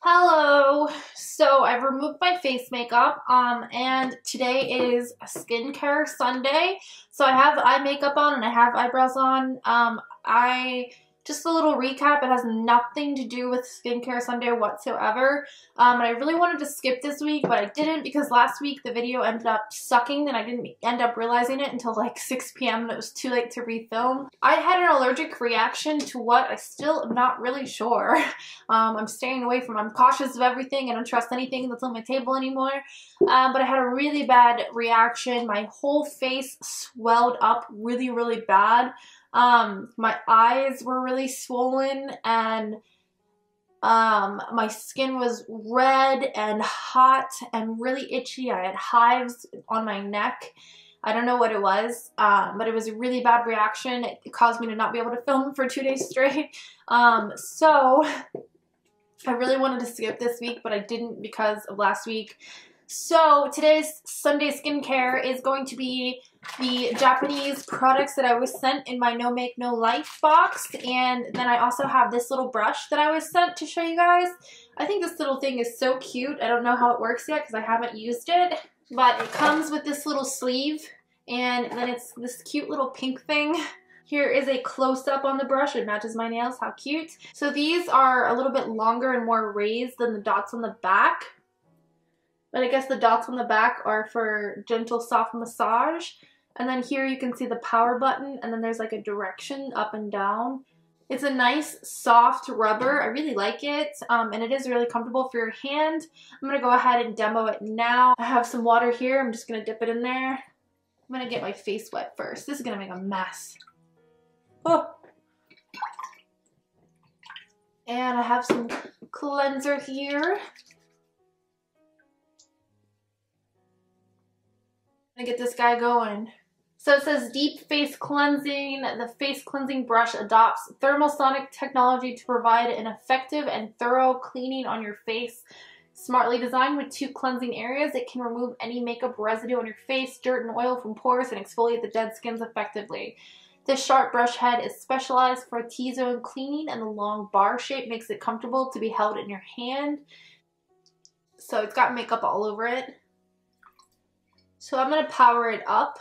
Hello. So I've removed my face makeup, and today is a skincare Sunday. So I have eye makeup on and I have eyebrows on. Just a little recap. It has nothing to do with skincare Sunday whatsoever. And I really wanted to skip this week, but I didn't because last week the video ended up sucking and I didn't end up realizing it until like 6 p.m. and it was too late to refilm. I had an allergic reaction to what I still am not really sure. I'm staying away from, I'm cautious of everything. I don't trust anything that's on my table anymore. But I had a really bad reaction. My whole face swelled up really, really bad. My eyes were really swollen and my skin was red and hot and really itchy. I had hives on my neck. I don't know what it was, but it was a really bad reaction. It caused me to not be able to film for 2 days straight. So I really wanted to skip this week, but I didn't because of last week. So today's Sunday skincare is going to be the Japanese products that I was sent in my NoMakeNoLife box. And then I also have this little brush that I was sent to show you guys. I think this little thing is so cute. I don't know how it works yet because I haven't used it. But it comes with this little sleeve and then it's this cute little pink thing. Here is a close-up on the brush. It matches my nails. How cute. So these are a little bit longer and more raised than the dots on the back. But I guess the dots on the back are for gentle, soft massage. And then here you can see the power button, and then there's like a direction up and down. It's a nice, soft rubber. I really like it, and it is really comfortable for your hand. I'm going to go ahead and demo it now. I have some water here. I'm just going to dip it in there. I'm going to get my face wet first. This is going to make a mess. Oh. And I have some cleanser here. Gonna get this guy going. So it says deep face cleansing. The face cleansing brush adopts thermosonic technology to provide an effective and thorough cleaning on your face. Smartly designed with 2 cleansing areas, it can remove any makeup residue on your face, dirt and oil from pores, and exfoliate the dead skins effectively. This sharp brush head is specialized for T-zone cleaning, and the long bar shape makes it comfortable to be held in your hand. So it's got makeup all over it. So I'm going to power it up.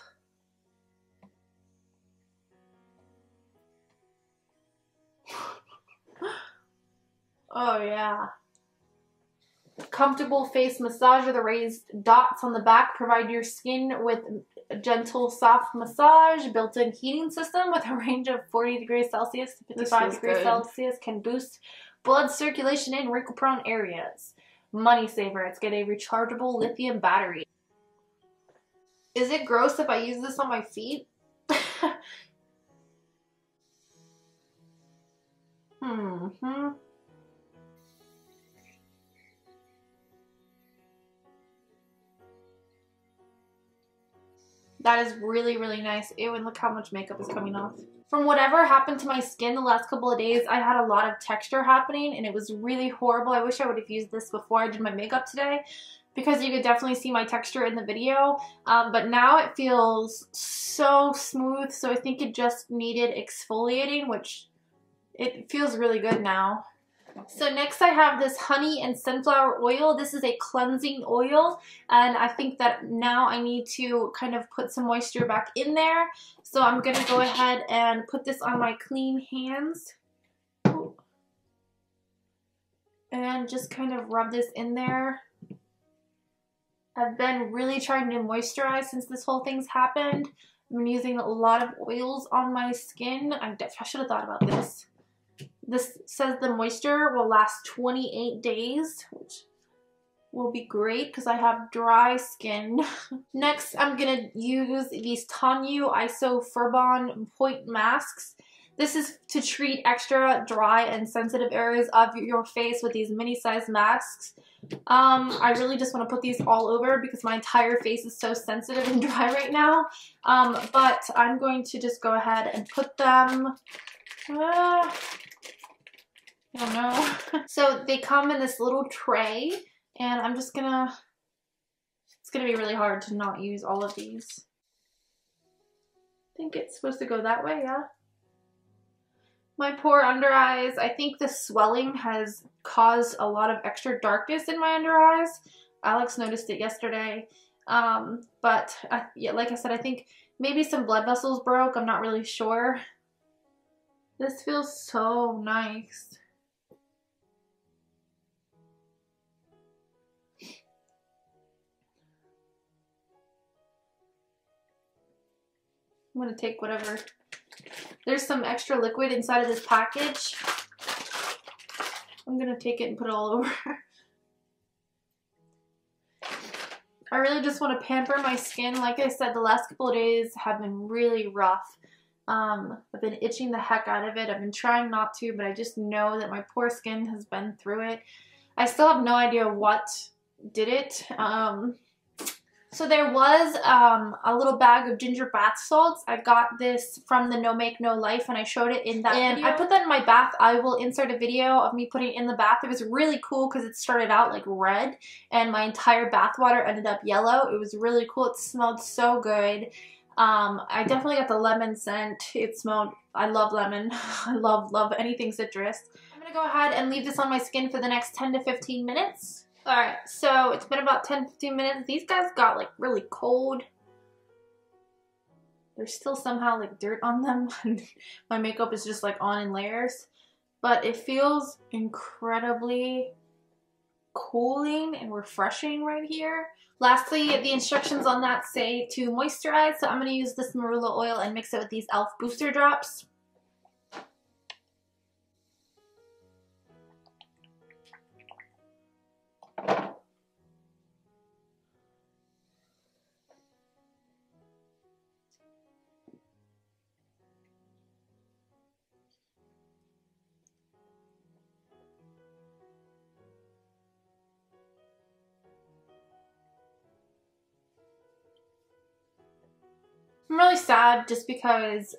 Oh yeah. Comfortable face massager. The raised dots on the back provide your skin with a gentle, soft massage. Built-in heating system with a range of 40 degrees Celsius to 55 degrees Celsius can boost blood circulation in wrinkle-prone areas. Money saver. It's got a rechargeable lithium battery. Is it gross if I use this on my feet? That is really, really nice. Ew, and look how much makeup is coming off. From whatever happened to my skin the last couple of days, I had a lot of texture happening and it was really horrible. I wish I would have used this before I did my makeup today, because you could definitely see my texture in the video, but now it feels so smooth, so I think it just needed exfoliating, which it feels really good now. So next I have this honey and sunflower oil. This is a cleansing oil, and I think that now I need to kind of put some moisture back in there. So I'm going to go ahead and put this on my clean hands. And just kind of rub this in there. I've been really trying to moisturize since this whole thing's happened. I've been using a lot of oils on my skin. I should have thought about this. This says the moisture will last 28 days, which will be great because I have dry skin. Next, I'm going to use these Tonyou Iso Point Masks. This is to treat extra dry and sensitive areas of your face with these mini-sized masks. I really just want to put these all over because my entire face is so sensitive and dry right now. But I'm going to just go ahead and put them, I don't know. So they come in this little tray, and I'm just gonna, it's gonna be really hard to not use all of these. I think it's supposed to go that way, yeah? my poor under eyes. I think the swelling has caused a lot of extra darkness in my under eyes. Alex noticed it yesterday. But yeah, like I said, I think maybe some blood vessels broke. I'm not really sure. This feels so nice. I'm gonna take whatever. There's some extra liquid inside of this package. I'm gonna take it and put it all over. I really just want to pamper my skin. Like I said, the last couple of days have been really rough. I've been itching the heck out of it. I've been trying not to, but I just know that my poor skin has been through it. I still have no idea what did it. So there was a little bag of ginger bath salts. I got this from the NoMakeNoLife, and I showed it in that video. I put that in my bath. I will insert a video of me putting it in the bath. It was really cool because it started out like red, and my entire bath water ended up yellow. It was really cool. It smelled so good. I definitely got the lemon scent. It smelled, I love lemon. I love anything citrus. I'm going to go ahead and leave this on my skin for the next 10 to 15 minutes. Alright, so it's been about 10-15 minutes. These guys got like really cold. There's still somehow like dirt on them. My makeup is just like on in layers. But it feels incredibly cooling and refreshing right here. Lastly, the instructions on that say to moisturize. So I'm going to use this marula oil and mix it with these e.l.f. booster drops. I'm really sad just because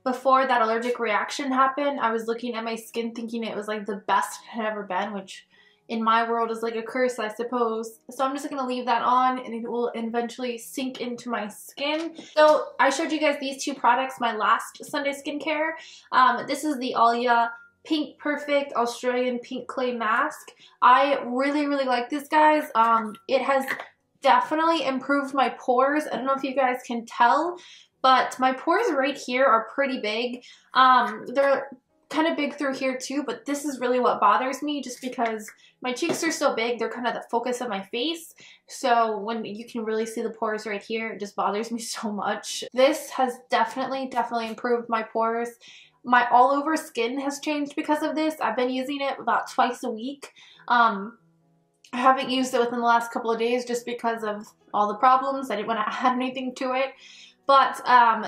before that allergic reaction happened, I was looking at my skin thinking it was like the best it had ever been, which in my world is like a curse, I suppose. So I'm just going to leave that on and it will eventually sink into my skin. So I showed you guys these two products, my last Sunday skincare. This is the Aulia Pink Perfect Australian Pink Clay Mask. I really like this, guys. It has definitely improved my pores. I don't know if you guys can tell, but my pores right here are pretty big. They're kind of big through here too, but this is really what bothers me just because my cheeks are so big. They're kind of the focus of my face. So when you can really see the pores right here, it just bothers me so much. This has definitely improved my pores. My all over skin has changed because of this. I've been using it about twice a week. I haven't used it within the last couple of days just because of all the problems. I didn't want to add anything to it. But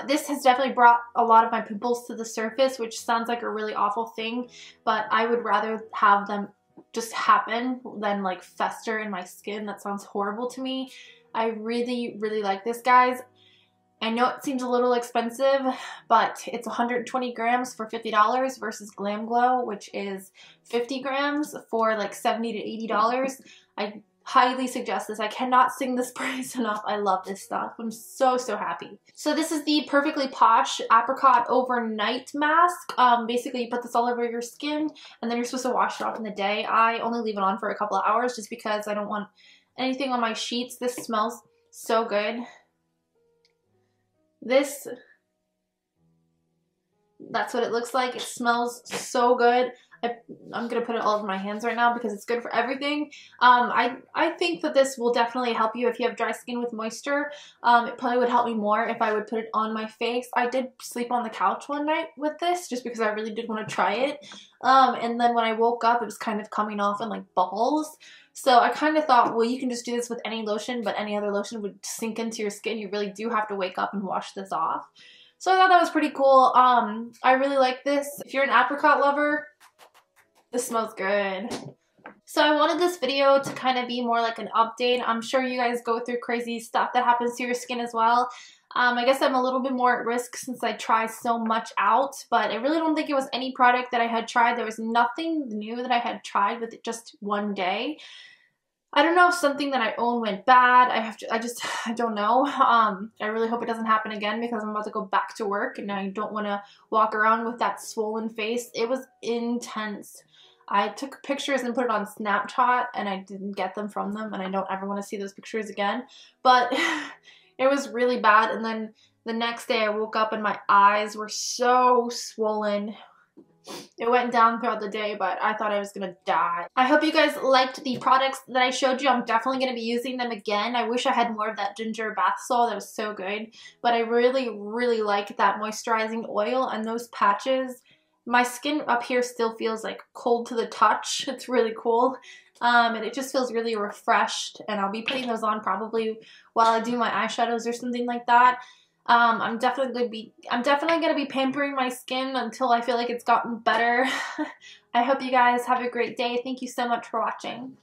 this has definitely brought a lot of my pimples to the surface, which sounds like a really awful thing. But I would rather have them just happen than like fester in my skin. That sounds horrible to me. I really like this, guys. I know it seems a little expensive, but it's 120 grams for $50 versus Glam Glow, which is 50 grams for like $70 to $80. I highly suggest this. I cannot sing this praise enough. I love this stuff. I'm so happy. So this is the Perfectly Posh Apricot Overnight Mask. Basically, you put this all over your skin, and then you're supposed to wash it off in the day. I only leave it on for a couple of hours just because I don't want anything on my sheets. This smells so good. That's what it looks like. It smells so good. I'm going to put it all over my hands right now because it's good for everything. I think that this will definitely help you if you have dry skin with moisture. It probably would help me more if I would put it on my face. I did sleep on the couch one night with this just because I really did want to try it. And then when I woke up, it was kind of coming off in like balls. So I kind of thought, well, you can just do this with any lotion, but any other lotion would sink into your skin. You really do have to wake up and wash this off. So I thought that was pretty cool. I really like this. If you're an apricot lover, this smells good. So I wanted this video to kind of be more like an update. I'm sure you guys go through crazy stuff that happens to your skin as well. I guess I'm a little bit more at risk since I try so much out, but I really don't think it was any product that I had tried. There was nothing new that I had tried with just one day. I don't know if something that I own went bad. I don't know. I really hope it doesn't happen again because I'm about to go back to work and I don't want to walk around with that swollen face. It was intense. I took pictures and put it on Snapchat and I didn't get them from them and I don't ever want to see those pictures again. But it was really bad, and then the next day I woke up and my eyes were so swollen. It went down throughout the day, but I thought I was gonna die. I hope you guys liked the products that I showed you. I'm definitely gonna be using them again. I wish I had more of that ginger bath salt. That was so good. But I really, really like that moisturizing oil and those patches. My skin up here still feels like cold to the touch. It's really cool. And it just feels really refreshed. And I'll be putting those on probably while I do my eyeshadows or something like that. I'm definitely gonna be pampering my skin until I feel like it's gotten better. I hope you guys have a great day. Thank you so much for watching.